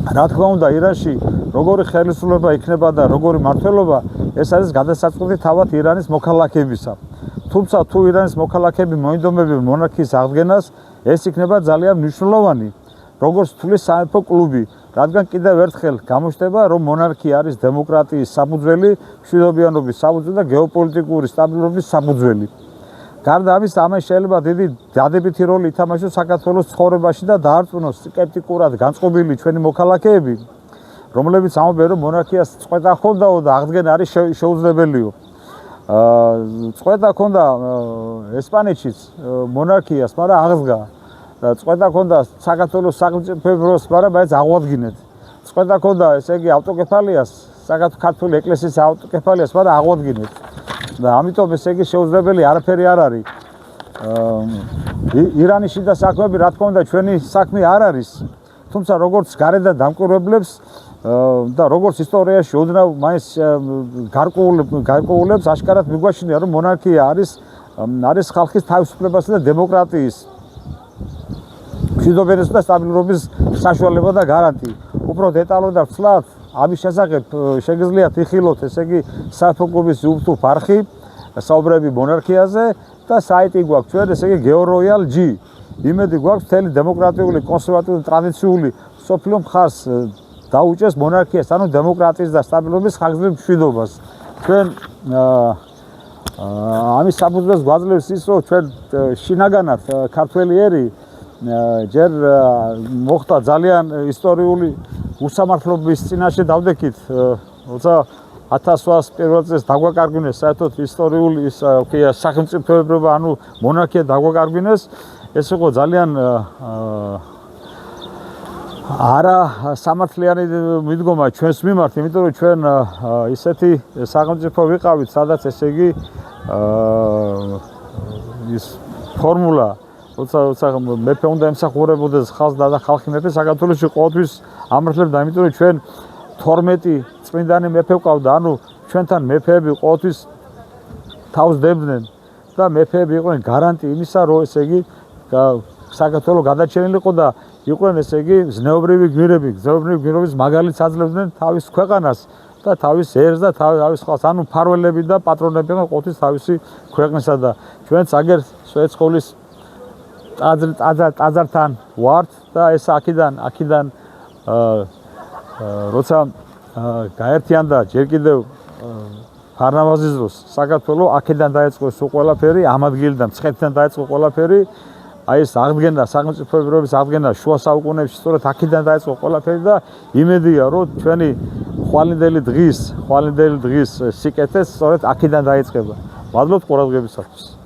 რა თქმა უნდა, ირანში როგორი ხელისუფლება იქნება და როგორი მმართველობა, ეს არის გადასაწყვეტი თავად ირანის მოქალაქეებისა. თუმცა თუ ირანის მოქალაქეები მოინდომებენ მონარქიის აღდგენას, ეს იქნება ძალიან მნიშვნელოვანი, როგორც თulis სამეფო კლუბი, რადგან კიდევ ერთხელ გამოჩნდება, რომ მონარქია არის დემოკრატიის საფუძველი, მშვიდობიანობის საფუძველი და გეოპოლიტიკური სტაბილურობის საფუძველი. გარდა ამისა, ამან შეიძლება დიდი დადებითი როლი ითამაშოს საქართველოს ცხოვრებაში და დაარწმუნოს სკეპტიკურად განწყობილი ჩვენი მოქალაქეები, რომლებიც ამბობენ, რომ მონარქიას წყვეტა ჰქონდაო და აღდგენა არის შეუძლებელიო. წყვეტა ჰქონდა ესპანეთშიც მონარქიას, მაგრამ აღსდგა. წყვეტა ჰქონდა საქართველოს სახელმწიფოს, მაგრამ მაინც აღვადგინეთ. წყვეტა ჰქონდა, ესე იგი, ავტოკეფალიას, საქართველოს ქართული ეკლესიის ავტოკეფალიას, მაგრამ აღვადგინეთ. და ამიტომ ესე იგი შეუძლებელი არაფერი არ არის. ირანის შიდა საქმეები, რა თქმა უნდა, ჩვენი საქმე არ არის. თუმცა როგორც გარედან დამკვირვებლებს და როგორც ისტორიაში ოდნავ მაინც გარკვეულებს აშკარად მიგვაჩნია, რომ მონარქია არის ხალხის თავისუფლებასა და დემოკრატიის მშვიდობიანობის და სტაბილურობის საშუალება და გარანტი. უფრო დეტალურად და ცვლად ამის შესახებ შეგიძლიათ იხილოთ, ესე იგი, სამეფო კლუბის YouTube არხი, საუბრები მონარქიაზე და საიტი გვაქვს ჩვენ, ესე იგი, GeoRoyal.g. იმედი გვაქვს მთელი დემოკრატიული, კონსერვატიული, ტრადიციული სოფლიო მხარს დაუჭერს მონარქიას, ანუ დემოკრატიის და სტაბილურობის ხანგრძლივ მშვიდობას. ჩვენ ამის საფუძველს გვაძლევს ის, რომ ჩვენ შინაგანად ქართველი ერი ჯერ მოხდა ძალიან ისტორიული უსამართლობის წინაშე დავდექით, როცა 1000 პირველ წელს დაგვაკარგვინეს საერთოდ ისტორიული სახელმწიფოებრობა, ანუ მონარქია დაგვაკარგვინეს. ეს იყო ძალიან არა სამართლიანი მიდგომა ჩვენს მიმართ, იმიტომ რომ ჩვენ ისეთი სახელმწიფო ვიყავით, სადაც ესე იგი ის ფორმულა როცა მეფე უნდა ემსახურებოდეს ხალხს და ხალხი მეფე საქართველოში ყოველთვის ამართლებდა, იმიტომ რომ ჩვენ 12 წმინდანი მეფე ვყავდა, ანუ ჩვენთან მეფეები ყოველთვის თავს დებდნენ და მეფეები იყვნენ გარანტი იმისა, რომ ესე იგი საქართველო გადაჩენილიყო და იყვნენ ესე იგი ზნეობრივი გმირები, ზნეობრივი გმირობის მაგალითს აძლევდნენ თავის ქვეყანას და თავის ერს და თავის ხალხს, ანუ მფარველები და პატრონები იყვნენ ყოველთვის თავისი ქვეყნისა და ჩვენც აგერ სვეტსკოლის ტაძართან ვართ და ეს აქედან როცა გაერთიანდა ჯერ კიდევ ფარნავაზის დროს საქართველო, აქედან დაიწყო ეს ყველაფერი, ამ ადგილიდან მცხეთიდან დაიწყო ყველაფერი, აი ეს აღდგენა, სახელმწიფოებრიობის აღდგენა შუა საუკუნეებში სწორედ აქედან დაიწყო ყველაფერი და იმედია, რომ ჩვენი ხვალინდელი დღის სიკეთე სწორედ აქედან დაიწყება. მადლობთ ყურადღებისათვის.